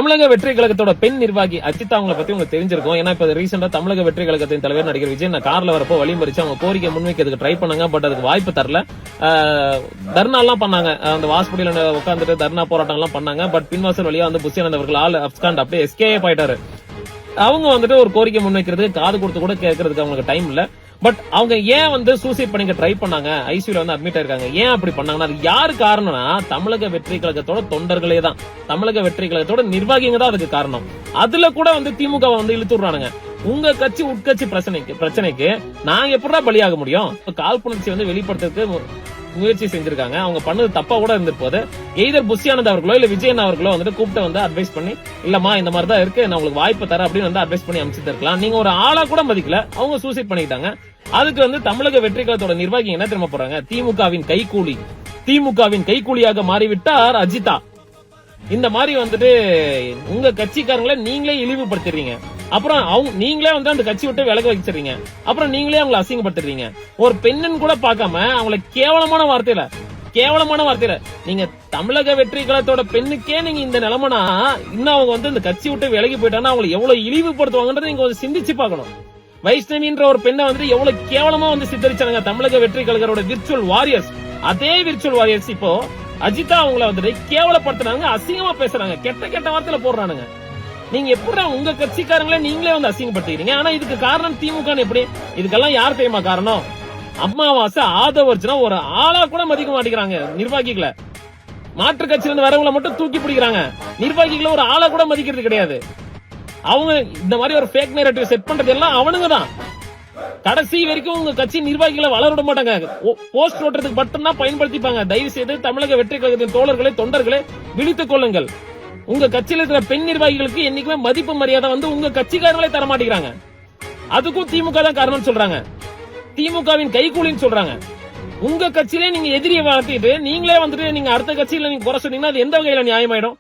தமிழக வெற்றி கழகத்தோட பெண் நிர்வாகி அஜிதா அவங்களை பத்தி உங்களுக்கு தெரிஞ்சிருக்கும். ஏன்னா இப்ப ரீசெண்டா தமிழக வெற்றி கழகத்தின் தலைவர் நடிகர் விஜய் நான் கார்ல வரப்போ வழி மறிச்சு அவங்க கோரிக்கை முன்வைக்கிறதுக்கு ட்ரை பண்ணாங்க. பட் அதுக்கு வாய்ப்பு தரல. தர்ணா எல்லாம் பண்ணாங்க. அந்த வாசப்படியில உட்காந்துட்டு தர்ணா போராட்டம் எல்லாம் பண்ணாங்க. பட் பின்வாசல் வழியா வந்து புஷியானந்த் அவர்கள் ஆள் அப்ஸ்காண்ட் அப்படியே எஸ்கேப் ஆயிட்டாரு. அவங்க வந்துட்டு ஒரு கோரிக்கை முன்வைக்கிறதுக்கு காது கொடுத்து கூட கேட்கறதுக்கு அவங்களுக்கு டைம் இல்ல. பட் அவங்க ஏன் வந்து சூசைட் பண்ணிக்க ட்ரை பண்ணாங்க, ஐசியூல வந்து அட்மிட் ஆயிருக்காங்க, ஏன் அப்படி பண்ணாங்கன்னா அது யாரு காரணம்னா தமிழக வெற்றி கழகத்தோட தொண்டர்களே தான், தமிழக வெற்றி கழகத்தோட நிர்வாகிங்க தான் அதுக்கு காரணம். அதுல கூட வந்து திமுக வந்து இழுத்துறானுங்க. உங்க கட்சி உட்கட்சி பிரச்சனைக்கு நான் எப்படா பலியாக முடியும்? காழ்ப்புணர்ச்சி வந்து வெளிப்படுத்துறதுக்கு முயற்சி செஞ்சிருக்காங்க. அவங்க பண்ணது தப்பா கூட இருந்திருப்போது எய்தர் புஷியானந்த் அவர்களோ இல்ல விஜயன் அவர்களோ வந்துட்டு கூப்பிட்டு வந்து அட்வைஸ் பண்ணி இல்லமா இந்த மாதிரி தான் இருக்கு, நான் உங்களுக்கு வாய்ப்பு தரேன் அப்படின்னு வந்து அட்வைஸ் பண்ணி அமைச்சிட்டு இருக்கலாம். நீங்க ஒரு ஆளா கூட மதிக்கல, அவங்க சூசைட் பண்ணிட்டாங்க. அதுக்கு வந்து தமிழக வெற்றி கழகத்தோட நிர்வாகி என்ன திரும்ப போறாங்க, திமுகவின் கைக்கூலியாக மாறிவிட்டார் அஜிதா. இந்த மாதிரி வந்துட்டு உங்க கட்சிக்காரங்களை நீங்களே இழிவுபடுத்துறீங்க. அப்புறம் நீங்களே வந்து அந்த கட்சி விட்டு விலக வச்சிருக்கீங்க. அப்புறம் நீங்களே அவங்களை அசிங்கப்படுத்துறீங்க. ஒரு பெண்ணுன்னு கூட பார்க்காம அவங்களை கேவலமான வார்த்தையில நீங்க தமிழக வெற்றி கழகத்தோட பெண்ணுக்கே நீங்க இந்த நிலைமைனா இன்னும் அவங்க வந்து இந்த கட்சி விட்டு விலகி போயிட்டாங்கன்னா அவங்களை எவ்வளவு இழிவுபடுத்துவாங்கன்றதை நீங்க கொஞ்சம் சிந்திச்சு பார்க்கணும். வைஷ்ணவின்ற ஒரு பெண்ணை வந்து எவ்வளவு கேவலமா வந்து சித்தரிச்சாங்க தமிழக வெற்றி கழகரோட விர்ச்சுவல் வாரியர்ஸ். அதே விர்ச்சுவல் வாரியர்ஸ் இப்போ அஜிதா அவங்கள வந்துட்டு கேவலப்படுத்துறாங்க, அசிங்கமா பேசுறாங்க, கெட்ட வார்த்தையில போடுறானுங்க. நீங்க எப்படி உங்க கட்சிக்காரங்களே நீங்களே வந்து அசிங்கப்படுத்திக்கிறீங்க? ஆனா இதுக்கு காரணம் திமுக. எப்படி இதுக்கெல்லாம் யார் தெரியுமா காரணம்? அம்மாவாசை ஆதவர்ஜுனா ஒரு ஆளா கூட மதிக்க மாட்டேங்கிறாங்க நிர்வாகிகளை. மாற்று கட்சியில இருந்து வரவங்களை மட்டும் தூக்கி பிடிக்கிறாங்க. நிர்வாகிகளை ஒரு ஆளா கூட மதிக்கிறது கிடையாது. அவங்க இந்த மாதிரி ஒரு ஃபேக் நேரேட்டிவ் செட் பண்றது எல்லாம் அவனுங்க தான். கடைசி வரைக்கும் உங்க கட்சி நிர்வாகிகளை வளர விட மாட்டாங்க. போஸ்ட் ஓட்டுறதுக்கு மட்டும் தான் பயன்படுத்திப்பாங்க. தயவு செய்து தமிழக வெற்றி கழகத்தின் தோழர்களே தொண்டர்களே விழித்துக் கொள்ளுங்கள். உங்க கட்சியில இருக்கிற பெண் நிர்வாகிகளுக்கு என்னைக்குமே மதிப்பு மரியாதை வந்து உங்க கட்சிக்காரங்களே தர மாட்டேங்கிறாங்க. அதுக்கும் திமுக தான் காரணம் சொல்றாங்க, திமுகவின் கைகூலின்னு சொல்றாங்க. உங்க கட்சியிலே நீங்க எதிரியை வளர்த்திட்டு நீங்களே வந்துட்டு நீங்க அடுத்த கட்சியில நீங்க குறை சொன்னீங்கன்னா அது எந்த வகையில நியாயமாயிடும்?